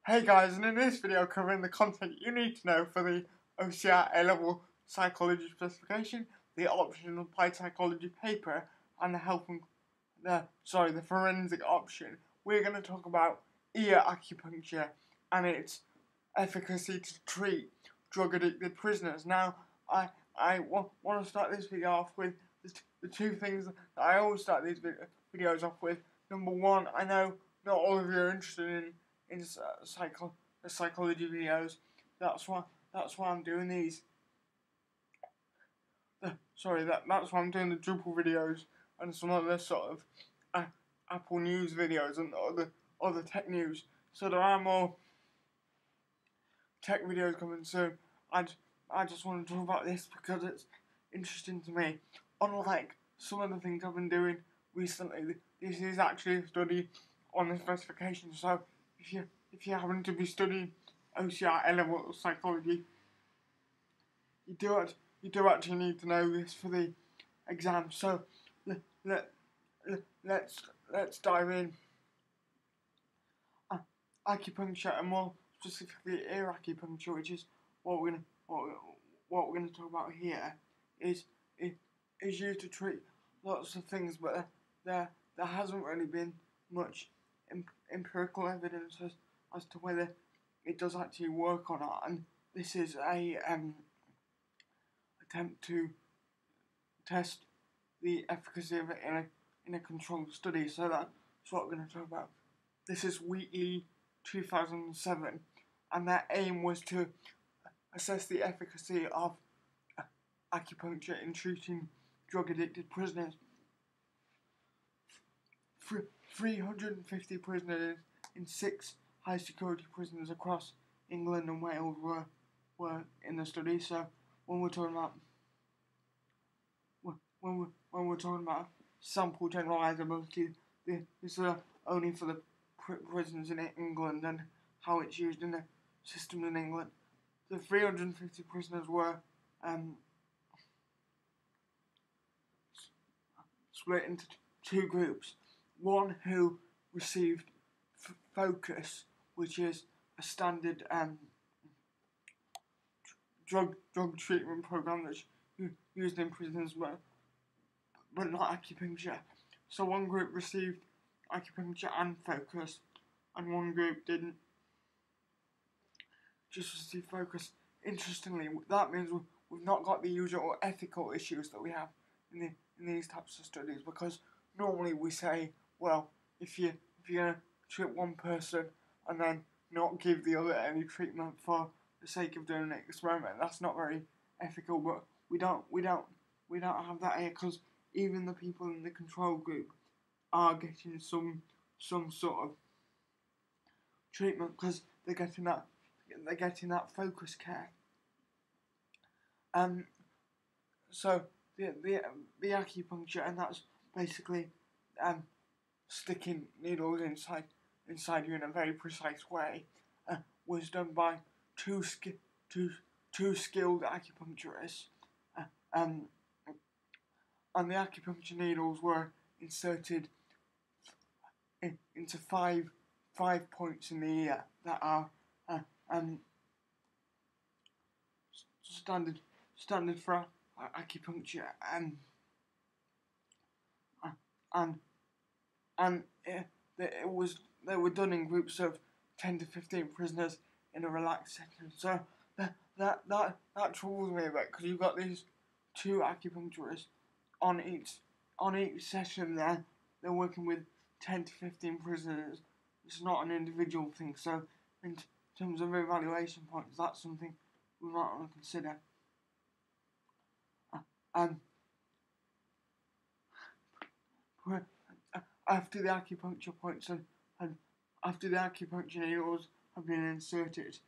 Hey guys, and in this video covering the content you need to know for the OCR A-Level Psychology Specification, the optional applied psychology paper, and the forensic option. We're going to talk about ear acupuncture and its efficacy to treat drug-addicted prisoners. Now, I want to start this video off with the two things that I always start these videos off with. Number one, I know not all of you are interested in psychology videos. That's why I'm doing these. That's why I'm doing the Drupal videos and some other sort of Apple News videos and other tech news. So there are more tech videos coming soon. I just want to talk about this because it's interesting to me. Unlike some of the things I've been doing recently, this is actually a study on the specification. So if you happen to be studying OCR A-Level Psychology, you do actually need to know this for the exam. So let's dive in. Acupuncture, and more specifically ear acupuncture, which is what we're gonna talk about here, is used to treat lots of things, but there hasn't really been much empirical evidence as to whether it does actually work or not. And this is a attempt to test the efficacy of it in a controlled study. So that's what we're going to talk about. This is Wheatley 2007, and their aim was to assess the efficacy of acupuncture in treating drug-addicted prisoners. 350 prisoners in 6 high-security prisons across England and Wales were in the study. So when we're talking about sample generalizability, this is only for the prisons in England and how it's used in the system in England. The 350 prisoners were split into 2 groups. One who received Focus, which is a standard drug treatment program that's used in prisons, but not acupuncture. So one group received acupuncture and Focus, and one group didn't, just receive Focus. Interestingly, that means we've not got the usual ethical issues that we have in these types of studies, because normally we say, well, if you're gonna treat one person and then not give the other any treatment for the sake of doing an experiment, that's not very ethical. But we don't have that here, because even the people in the control group are getting some sort of treatment, because they're getting that focus care. So the acupuncture, and that's basically sticking needles inside you in a very precise way, was done by two skilled acupuncturists, and the acupuncture needles were inserted into five points in the ear that are standard for acupuncture, and they were done in groups of 10 to 15 prisoners in a relaxed setting. So that troubles me a bit, because you've got these 2 acupuncturists on each session. They're working with 10 to 15 prisoners. It's not an individual thing. So in terms of evaluation points, that's something we might want to consider. After the acupuncture points and after the acupuncture needles have been inserted,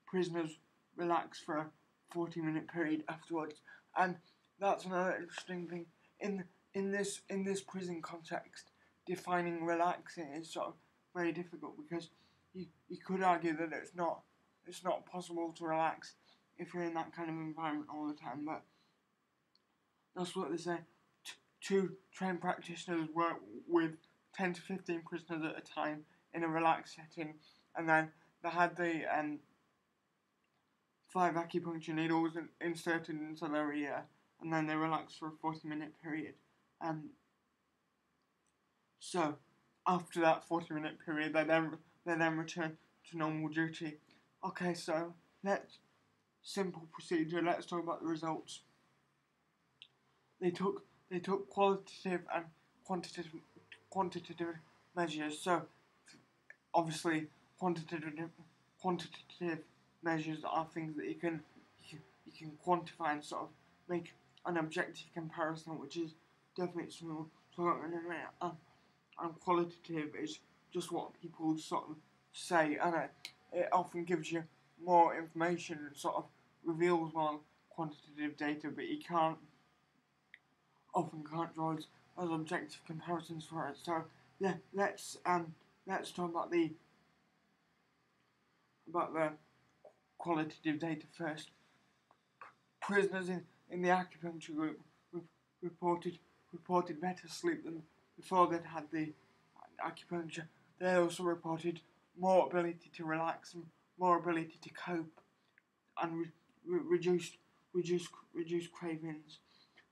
prisoners relax for a 40-minute period afterwards. And that's another interesting thing in this prison context. Defining relaxing is sort of very difficult, because you could argue that it's not possible to relax if you're in that kind of environment all the time. But that's what they say. 2 trained practitioners work with 10 to 15 prisoners at a time in a relaxed setting, and then the 5 acupuncture needles inserted into their ear, and then they relaxed for a 40-minute period. So after that 40-minute period, they then return to normal duty. Okay, so simple procedure. Let's talk about the results. They took qualitative and quantitative measures. So obviously quantitative measures are things that you can quantify and sort of make an objective comparison, which is definitely something. And qualitative is just what people sort of say, and it often gives you more information and sort of reveals more quantitative data, but you often can't draw as objective comparisons for it. So yeah, let's talk about the qualitative data first. Prisoners in the acupuncture group reported better sleep than before they'd had the acupuncture. They also reported more ability to relax and more ability to cope, and reduced cravings.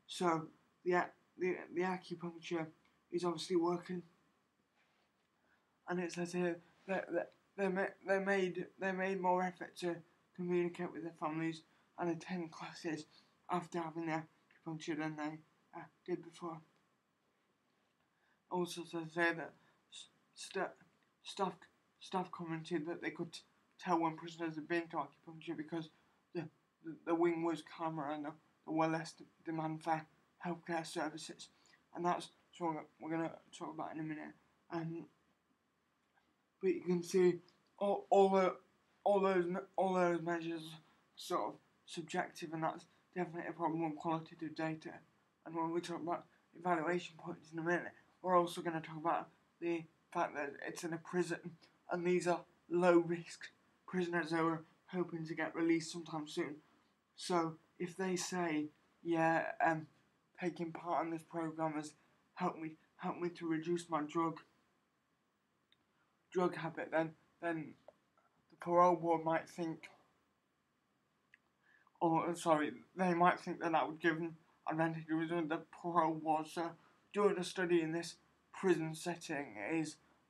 So the acupuncture is obviously working, and it says here that they made more effort to communicate with their families and attend classes after having the acupuncture than they did before. Also says there that staff commented that they could tell when prisoners had been to acupuncture because the wing was calmer and there were less demand for healthcare services, and that's what we're going to talk about in a minute. But you can see all those measures are sort of subjective, and that's definitely a problem with qualitative data. And when we talk about evaluation points in a minute, we're also going to talk about the fact that it's in a prison, and these are low risk prisoners who are hoping to get released sometime soon. So if they say, yeah, taking part in this program has helped me to reduce my drug habit, then the parole board might think, they might think that would give them advantages with the parole board. So doing a study in this prison setting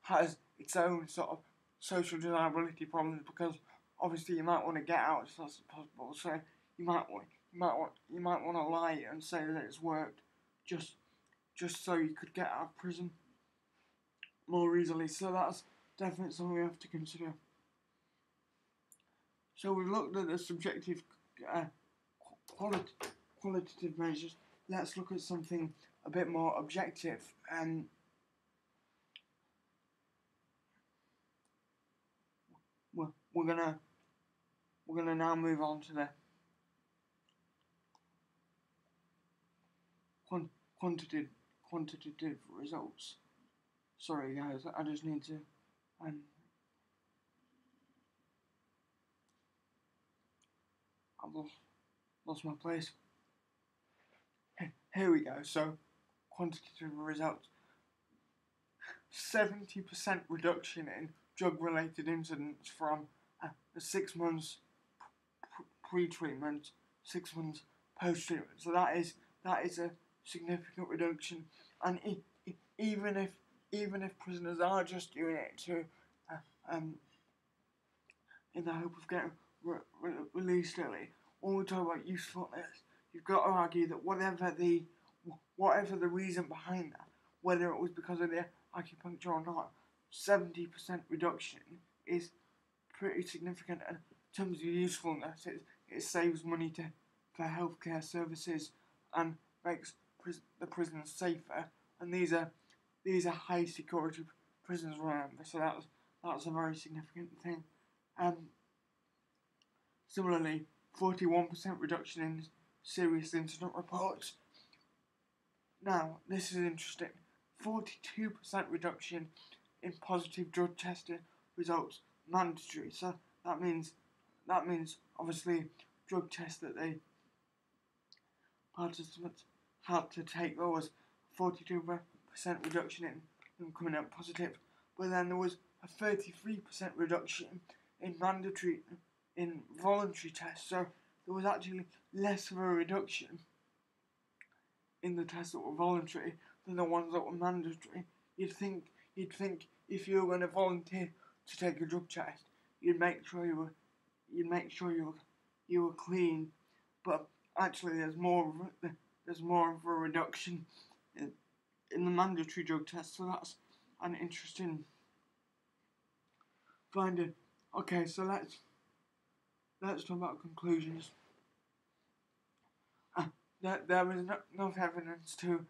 has its own sort of social desirability problems, because obviously you might want to get out as fast as possible. So you might want to lie and say that it's worked just so you could get out of prison more easily. So that's definitely something we have to consider. So we've looked at the subjective qualitative measures. Let's look at something a bit more objective, and we're gonna now move on to the quantitative results. Sorry guys, I just need to I've lost my place. Here we go. So quantitative results: 70% reduction in drug-related incidents from the 6 months pre-treatment, 6 months post-treatment. So that is a significant reduction. And even if prisoners are just doing it to in the hope of getting released early, when we talk about usefulness, you've got to argue that whatever the reason behind that, whether it was because of the acupuncture or not, 70% reduction is pretty significant. And in terms of usefulness, it saves money for healthcare services and makes the prisons safer. And these are high security prisons, remember, so that's a very significant thing. Similarly, 41% reduction in serious incident reports. Now, this is interesting. 42% reduction in positive drug testing results mandatory. So that means obviously drug tests that the participants had to take. There was 42% reduction in them coming out positive, but then there was a 33% reduction in voluntary tests, so there was actually less of a reduction in the tests that were voluntary than the ones that were mandatory. You'd think if you were going to volunteer to take a drug test, you'd make sure you were clean, but actually there's more of a reduction in the mandatory drug test, so that's an interesting finding. Okay, so let's talk about conclusions. There is enough evidence to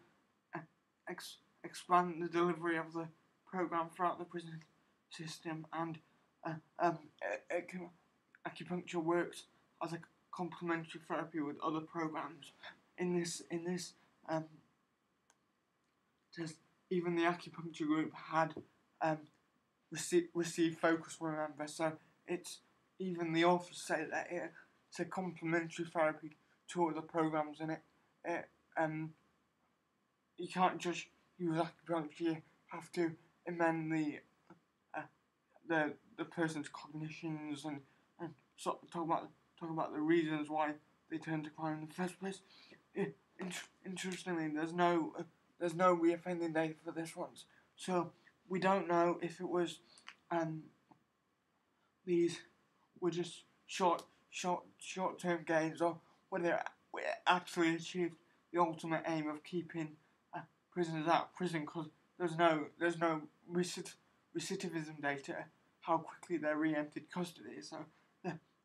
expand the delivery of the program throughout the prison system, and acupuncture works as a complementary therapy with other programs. In this test, even the acupuncture group had received focus, remember, so it's even the authors say that it's a complementary therapy to other programs, and you can't just use acupuncture. You have to amend the person's cognitions and sort of talk about the reasons why they turned to crime in the first place. Interestingly, there's no reoffending data for this one, so we don't know if it was these were just short-term gains, or whether it actually achieved the ultimate aim of keeping prisoners out of prison, because there's no recidivism data, how quickly they're re-entered custody. So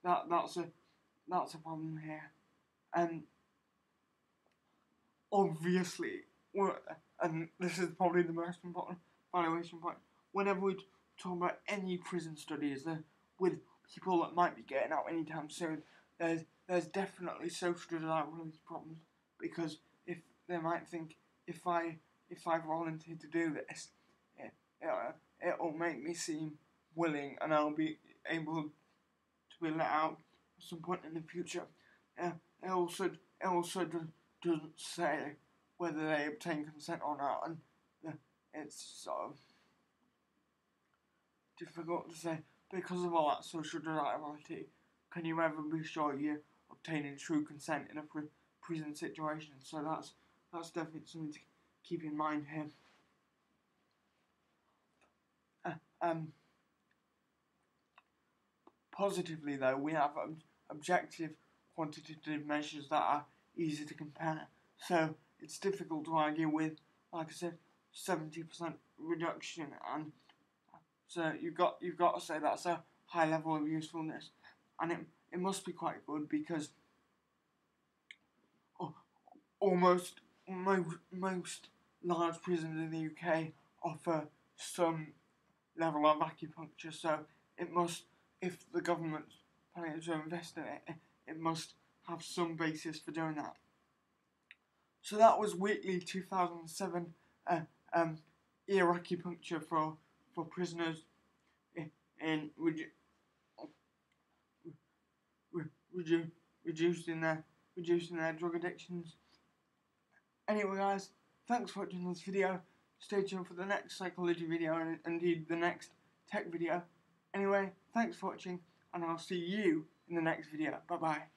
that's a problem here. And obviously, and this is probably the most important valuation point, whenever we talk about any prison studies with people that might be getting out anytime soon, there's definitely social desirability problems, because if they might think, if I volunteer to do this, it'll make me seem willing, and I'll be able to be let out at some point in the future. It also doesn't say whether they obtain consent or not, and it's sort of difficult to say, because of all that social desirability. Can you ever be sure you're obtaining true consent in a prison situation? So that's definitely something to keep in mind here. Positively though, we have objective quantitative measures that are easy to compare. So it's difficult to argue with, like I said, 70% reduction, and so you've got to say that's a high level of usefulness, and it must be quite good, because most large prisons in the UK offer some level of acupuncture, so it must, if the government's planning to invest in it, it must have some basis for doing that. So that was Weekly 2007 ear acupuncture for prisoners in reducing their drug addictions. Anyway guys, thanks for watching this video. Stay tuned for the next psychology video, and indeed the next tech video. Anyway, thanks for watching, and I'll see you in the next video. Bye bye.